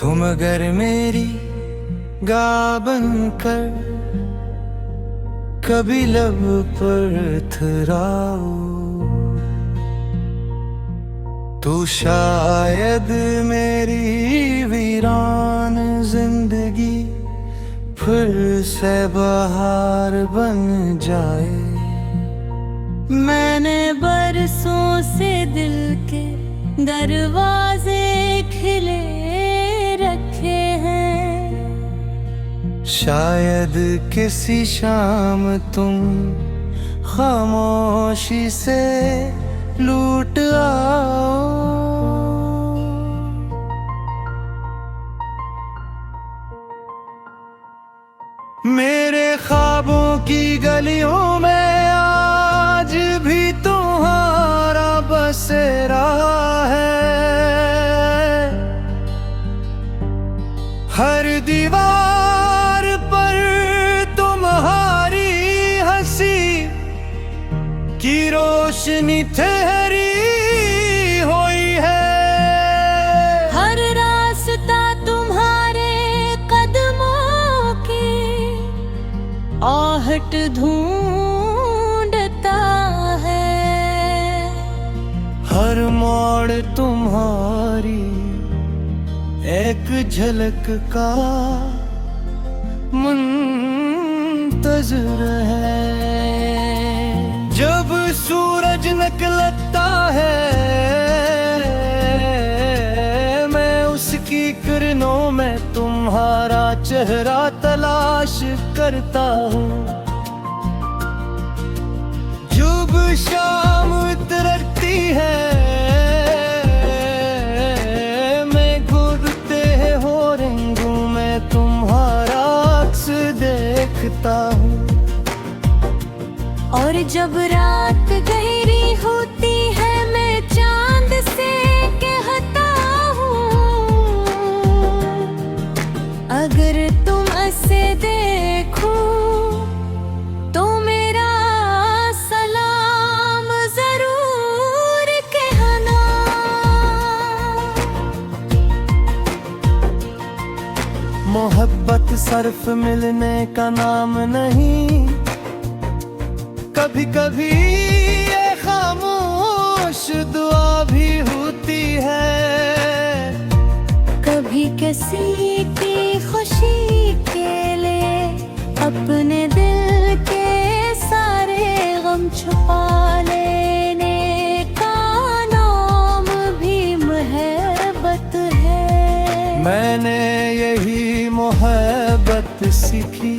तुम अगर मेरी गा बनकर कभी लब पर थराओ तो शायद मेरी वीरान जिंदगी फिर से बहार बन जाए। मैंने बरसों से दिल के दरवाजे खिले रखे हैं। शायद किसी शाम तुम खामोशी से लूट आओ। मेरे ख्वाबों की गलियों में आज भी तुम्हारा बसेरा है। हर दीवार पर तुम्हारी हंसी की रोशनी ठहरी हुई है। हर रास्ता तुम्हारे कदमों की आहट ढूंढता है। हर मोड़ तुम्हारी एक झलक का मुंतज़िर है। जब सूरज निकलता है मैं उसकी किरणों में तुम्हारा चेहरा तलाश करता हूँ। जब शाम उतरती है मैं घूरते हो रंगों में तुम्हारा अक्स देखता हूँ। और जब रात गहरी होती है मैं चांद से कहता हूँ अगर तुम ऐसे देखो तो मेरा सलाम जरूर कहना। मोहब्बत सिर्फ मिलने का नाम नहीं, कभी कभी ये खामोश दुआ भी होती है। कभी किसी की खुशी के लिए अपने दिल के सारे गम छुपा लेने का नाम भी मोहब्बत है। मैंने यही मोहब्बत सीखी,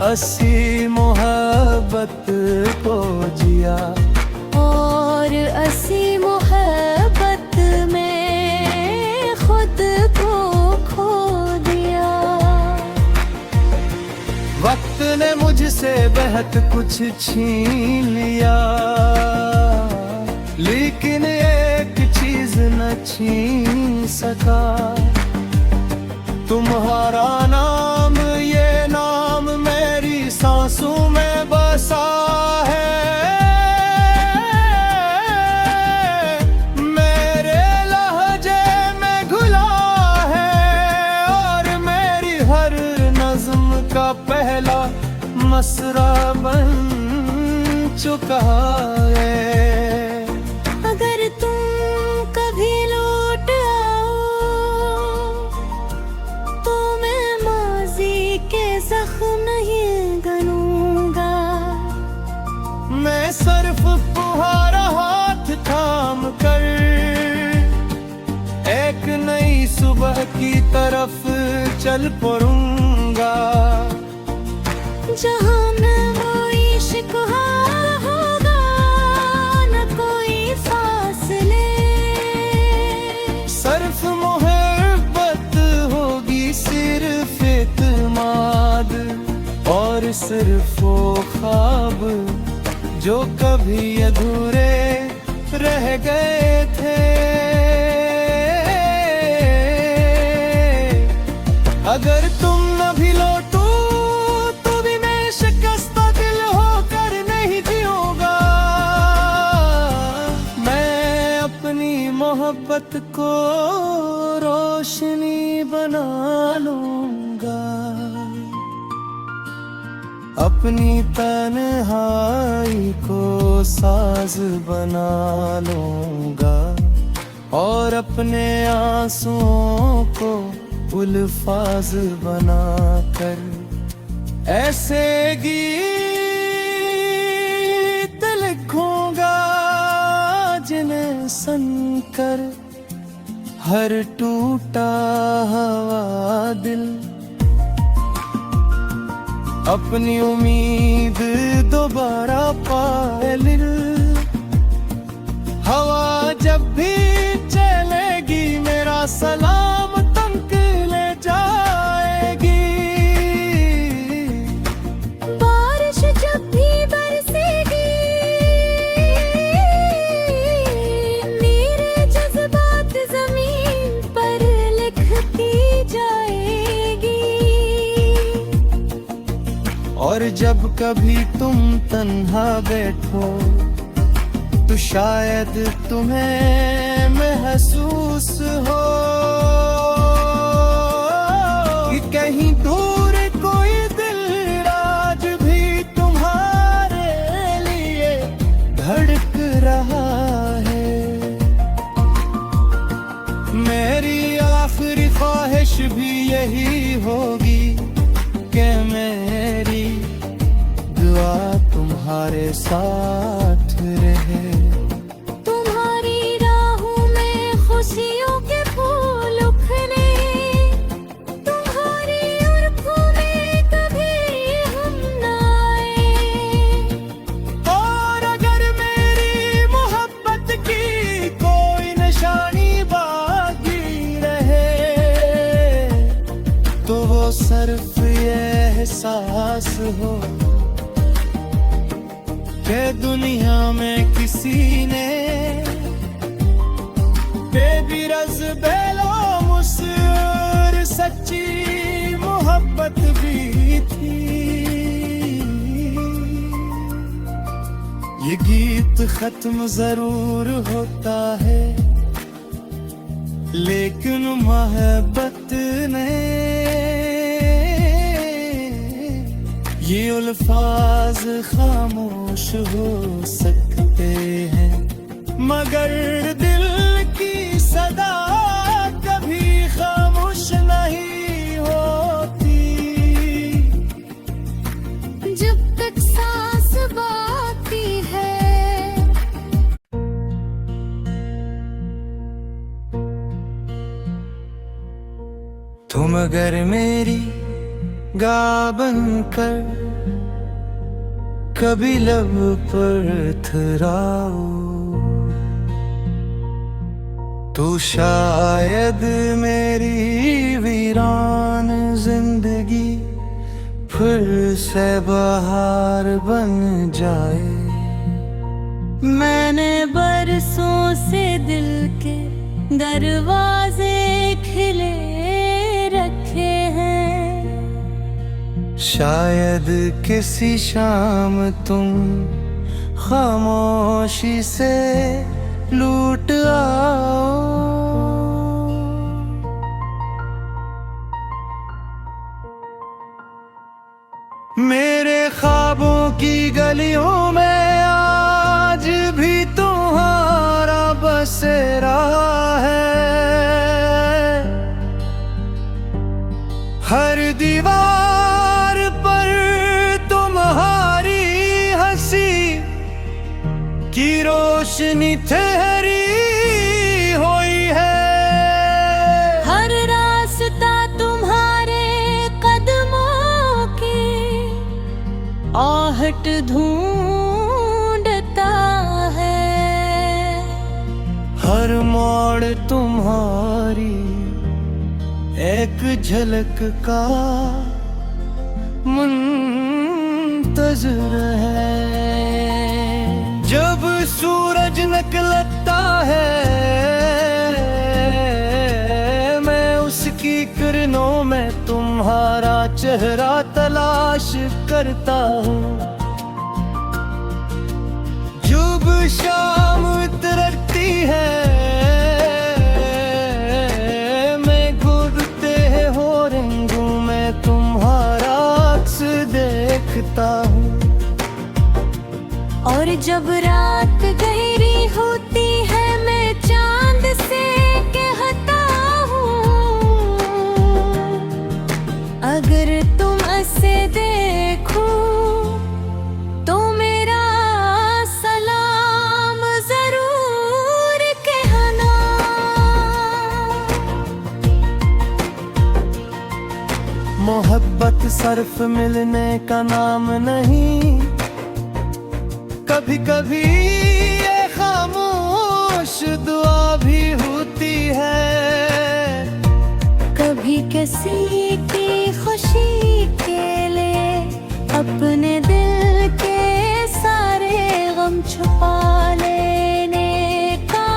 असी मोहब्बत को जिया और असी मोहब्बत में खुद को खो दिया। वक्त ने मुझसे बहुत कुछ छीन लिया लेकिन एक चीज न छीन सका, तुम्हारा नाम। ये नाम मेरी सांसों में बसा है। मेरे लहजे में घुला है और मेरी हर नज़्म का पहला मसरा बन चुका है। अगर तुम कभी लौट आओ तो मैं माजी के जख्म नहीं गनूंगा। मैं सिर्फ तुम्हारा हाथ थाम कर एक नई सुबह की तरफ चल पड़ूंगा। जहाँ न कोई शिकवा होगा न कोई फासले, सिर्फ मोहब्बत होगी, सिर्फ इत्मीनान और सिर्फ वो ख्वाब जो कभी अधूरे रह गए थे। अगर तुम न भी लौटो तो भी मैं शिकस्ता दिल होकर नहीं जीऊंगा। मैं अपनी मोहब्बत को रोज रोशनी बना लूंगा, अपनी तन्हाई को साज बना लूंगा, और अपने आंसुओं को उल्फाज बना कर ऐसे गीत लिखूंगा जिन्हें सुनकर हर टूटा हुआ दिल अपनी उम्मीद दोबारा पाए लिल। हवा जब भी चलेगी मेरा सलाम तमक ले जाएगी, बारिश जब भी बरसेगी मेरे जज्बात जमीन पर लिखती जाएगी, और जब कभी तुम तन्हा बैठो तो शायद तुम्हें महसूस हो कि कहीं दूर कोई दिल आज भी तुम्हारे लिए धड़क रहा है। मेरी आखिरी ख्वाहिश भी यही होगी कि मेरी दुआ तुम्हारे साथ रहे। तुम्हारी राहों में खुशियों के फूल उखड़े, तुम्हारी उर्फों में कभी हम न आए, और अगर मेरी मोहब्बत की कोई निशानी बाकी रहे तो वो सिर्फ ये एहसास हो कि दुनिया में किसी ने बेबिरज बेलोमुस और सच्ची मोहब्बत भी थी। ये गीत खत्म जरूर होता है लेकिन मोहब्बत ने ये अल्फाज खामोश हो सकते हैं मगर दिल की सदा कभी खामोश नहीं होती। जब तक सांस बाकी है तुम अगर मेरी गा बनकर कभी लब पर थराओ तो शायद मेरी वीरान जिंदगी फिर से बहार बन जाए। मैंने बरसों से दिल के दरवाजे खिले रखे हैं, शायद किसी शाम तुम खामोशी से लूट आओ। मेरे ख्वाबों की गलियों में आज भी तुम्हारा बसेरा है, हर दीवार पर तुम्हारी हंसी की रोशनी ठहरी हुई है। हर रास्ता तुम्हारे कदमों की आहट ढूंढता है, हर मोड़ तुम्हारी एक झलक का मुंतज़िर है। जब सूरज निकलता है मैं उसकी किरणों में तुम्हारा चेहरा तलाश करता हूँ। जब शाम उतरती है मैं जब रात गहरी होती है मैं चांद से कहता हूँ, अगर तुम ऐसे देखो तो मेरा सलाम जरूर कहना। मोहब्बत सिर्फ मिलने का नाम नहीं, कभी कभी ये खामोश दुआ भी होती है। कभी किसी की खुशी के लिए अपने दिल के सारे गम छुपा लेने का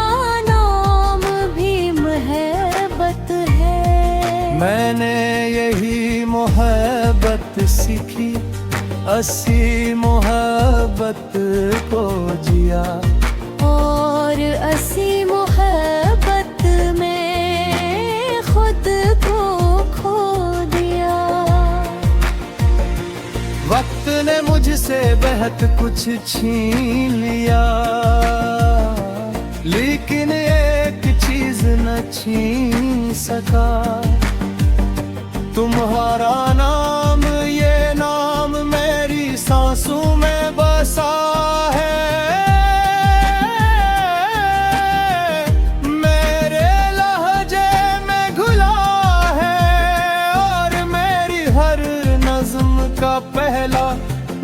नाम भी मोहब्बत है। मैंने यही मोहब्बत सीखी, असली मोहब्बत को जिया, और असली मोहब्बत में खुद को खो दिया। वक्त ने मुझसे बहुत कुछ छीन लिया, लेकिन एक चीज न छीन सका, तुम्हारा नाम। ये नाम मेरी सांसों में बसा है, मेरे लहजे में घुला है, और मेरी हर नज़्म का पहला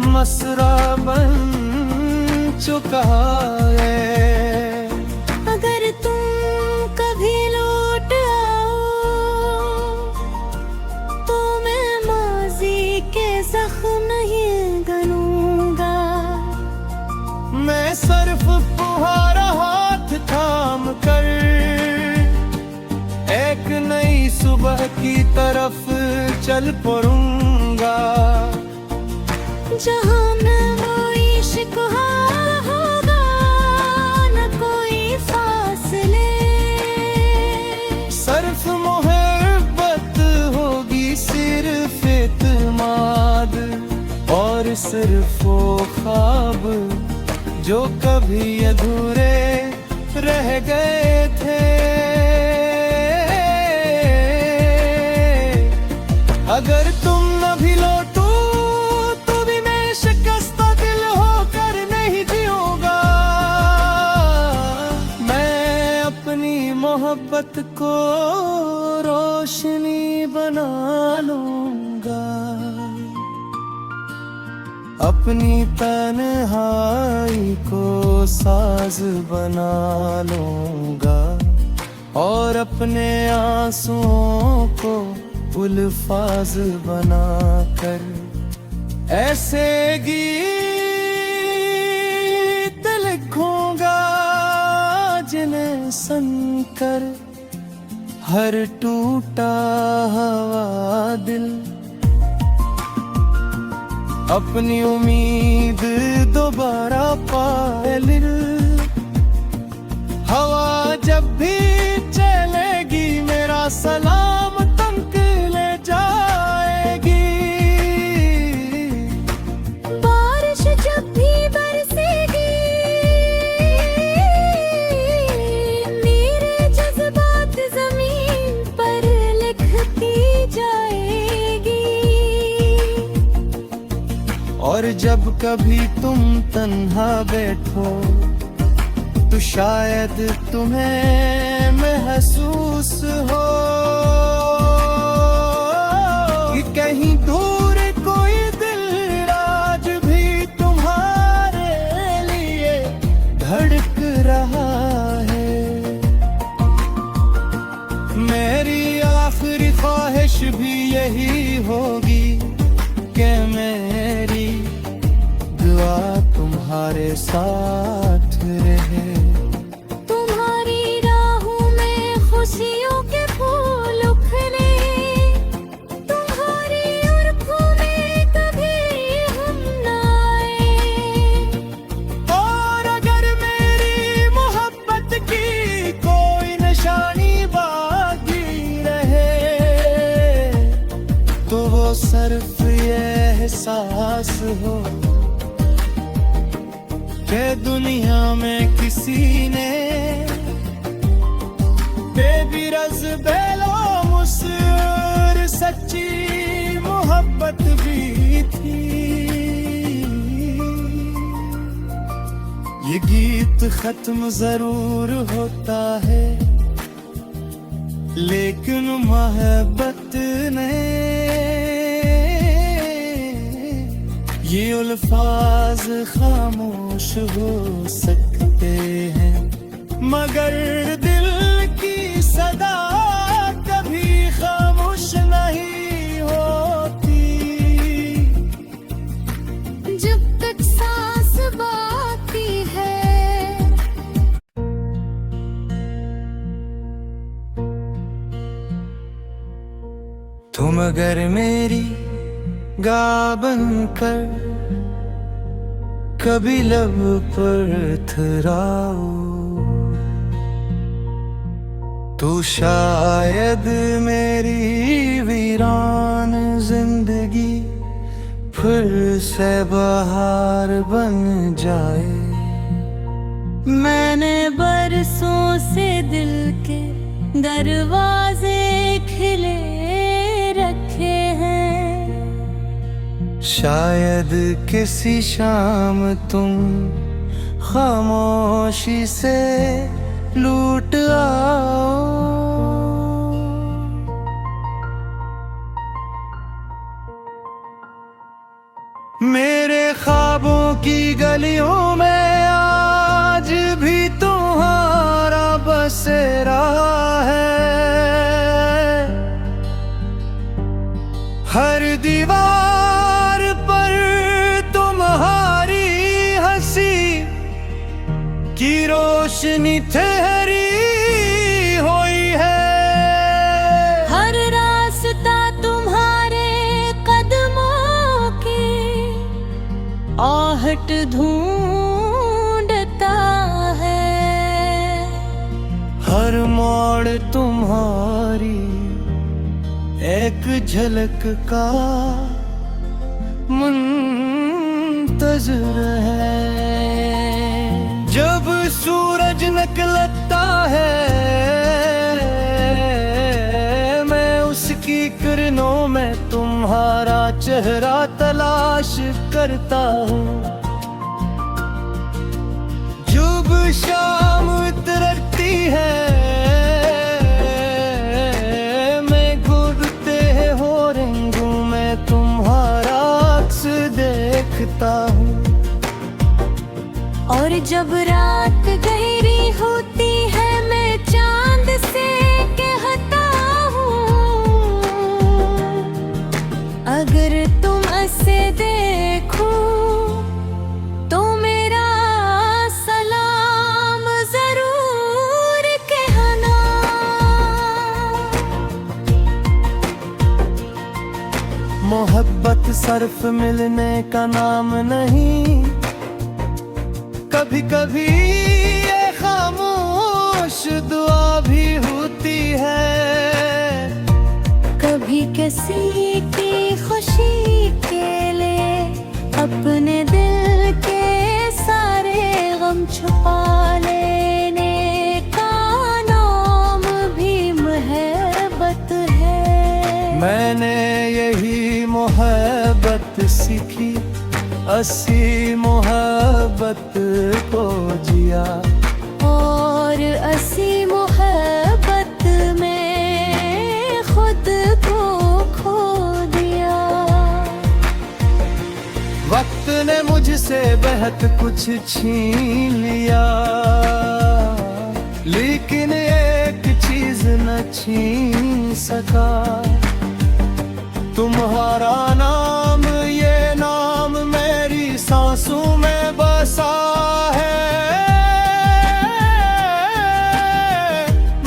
मसरा बन चुका है। अगर तुम कभी लौट आओ तो मैं माजी के जख्म नहीं गनूंगा। मैं सिर्फ तुम्हारा हाथ थाम कर एक नई सुबह की तरफ चल पड़ूंगा, जहाँ न कोई शिकवा होगा न कोई फासले, सिर्फ मोहब्बत होगी, सिर्फ इत्मीनान, और सिर्फ वो ख्वाब जो कभी अधूरे रह गए थे। अगर तुम न भी लौटो तो भी मैं शिकस्ता दिल होकर नहीं जीऊंगा। मैं अपनी मोहब्बत को रोशनी बना लूंगा, अपनी तन्हाई को साज बना लूंगा, और अपने आंसुओं को उल्फाज बना कर ऐसे गीत लिखूंगा जिन्हें सुनकर हर टूटा हुआ दिल अपनी उम्मीद दोबारा पाए। हवा जब भी चलेगी मेरा सलाम तक ले जाएगी, बारिश जब भी बरसेगी मेरे जज्बात जमीन पर लिखती जाएगी। और जब कभी तुम तन्हा बैठो तो शायद तुम्हें महसूस हो कि कहीं दूर कोई दिल आज भी तुम्हारे लिए धड़क रहा है। मेरी आखिरी ख्वाहिश भी यही होगी कि मेरी दुआ तुम्हारे साथ रहे। तुम्हारी राहों में खुशियों के फूल उखड़े, तुम्हारी आँखों में कभी हम न आए। और अगर मेरी मोहब्बत की कोई निशानी बाकी रहे तो वो सिर्फ ये एहसास हो के दुनिया में किसी ने बेबिरज बेलो मुसर सच्ची मोहब्बत भी थी। ये गीत खत्म जरूर होता है लेकिन मोहब्बत ने ये अल्फाज खामोश हो सकते हैं मगर दिल की सदा कभी खामोश नहीं होती। जब तक सांस बाकी है तुम अगर मेरी गा बनकर कभी लब पर थराओ तो शायद मेरी वीरान जिंदगी फिर से बहार बन जाए। मैंने बरसों से दिल के दरवाजे खिले रखे हैं। शायद किसी शाम तुम खामोशी से लूट आओ। मेरे ख्वाबों की गलियों में आज भी तुम्हारा बसेरा है। हर दीवार पर तुम्हारी हंसी की रोशनी ठहरी हुई है। हर रास्ता तुम्हारे कदमों की आहट ढूंढता है। हर मोड़ तुम्हारी एक झलक का मुंतज़िर है। जब सूरज निकलता है मैं उसकी किरणों में तुम्हारा चेहरा तलाश करता हूँ। जब शाम उतरती है मैं घूरते हो रंगों में तुम्हारा अक्स देखता हूँ। और जब रात गहरी होती है मैं चांद से कहता हूँ अगर तुम ऐसे देखो तो मेरा सलाम जरूर कहना। मोहब्बत सिर्फ मिलने का नाम नहीं, कभी कभी ये खामोश दुआ भी होती है। कभी किसी की खुशी के लिए अपने दिल के सारे गम छुपा लेने का नाम भी मोहब्बत है। मैंने यही मोहब्बत सीखी, असी मोहब्बत को जिया और असी मोहब्बत में खुद को खो दिया। वक्त ने मुझसे बहुत कुछ छीन लिया लेकिन एक चीज न छीन सका, तुम्हारा नाम। ये नाम मेरी सांसों में बसा है,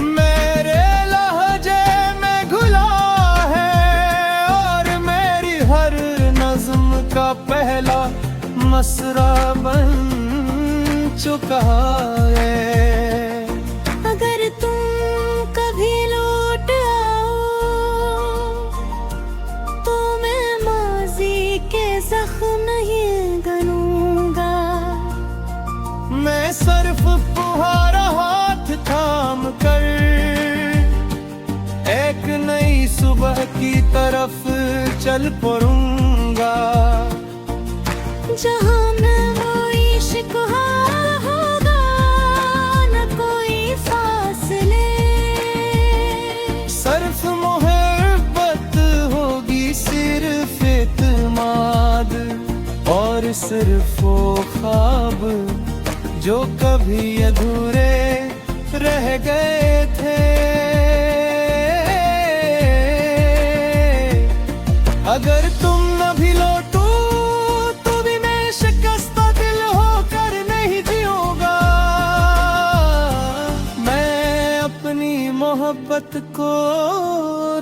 मेरे लहजे में घुला है और मेरी हर नज़्म का पहला मसरा बन चुका है। अगर तुम कभी लौट आओ तो मैं माजी के जख्म नहीं गनूंगा। चल पड़ूंगा। जहाँ न कोई शिकवा होगा, न कोई फासले, सिर्फ मोहब्बत होगी, सिर्फ इत्मीनान और सिर्फ वो ख्वाब जो कभी अधूरे रह गए थे। अगर तुम न भी लौटो तो भी मैं शिकस्ता दिल होकर नहीं जीऊंगा। मैं अपनी मोहब्बत को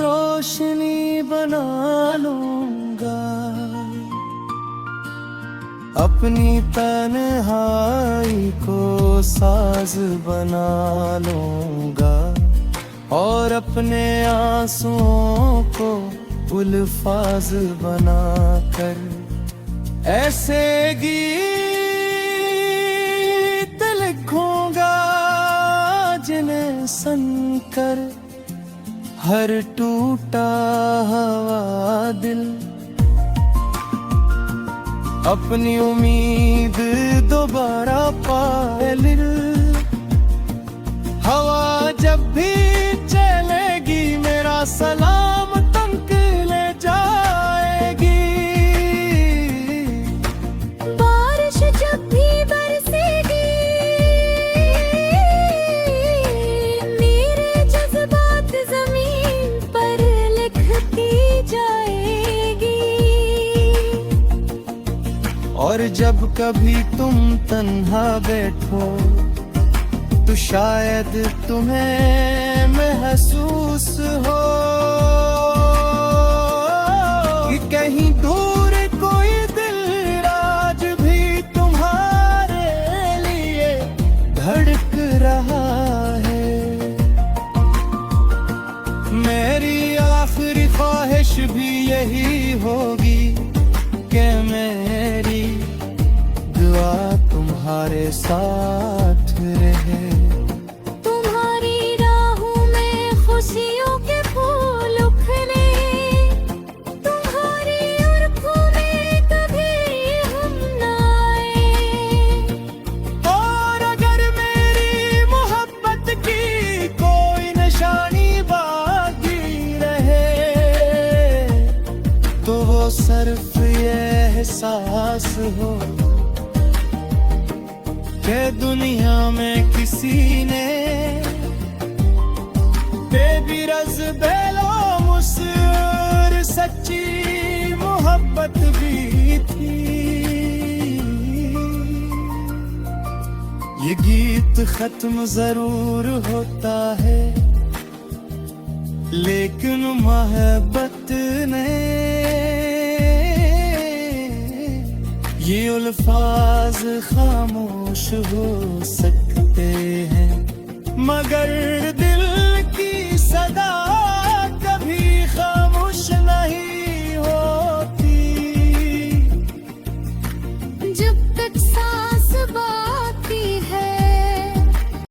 रोशनी बना लूंगा, अपनी तन्हाई को साज बना लूंगा और अपने आंसुओं को उल्फाज बना कर ऐसे गीत लिखूंगा जिन्हें सुनकर हर टूटा हुआ दिल अपनी उम्मीद दोबारा पाए। हवा जब भी चलेगी मेरा सलाम तक ले जाएगी। बारिश जब भी बरसेगी मेरे जज्बात जमीन पर लिखती जाएगी। और जब कभी तुम तन्हा बैठो तो शायद तुम्हें महसूस हो कि कहीं दूर कोई दिल आज भी तुम्हारे लिए धड़क रहा है। मेरी आखिरी ख्वाहिश भी यही होगी कि मेरी दुआ तुम्हारे साथ रहे। तुम्हारी राहों में खुशियों के फूल उखड़े, तुम्हारी उर्खों में कभी हम न आए। और अगर मेरी मोहब्बत की कोई निशानी बाकी रहे तो वो सिर्फ ये एहसास हो कि दुनिया में किसी ने बेबिरज बेलो मुसर सच्ची मोहब्बत भी थी। ये गीत खत्म जरूर होता है लेकिन मोहब्बत ने ये अल्फाज खामोश हो सकते हैं मगर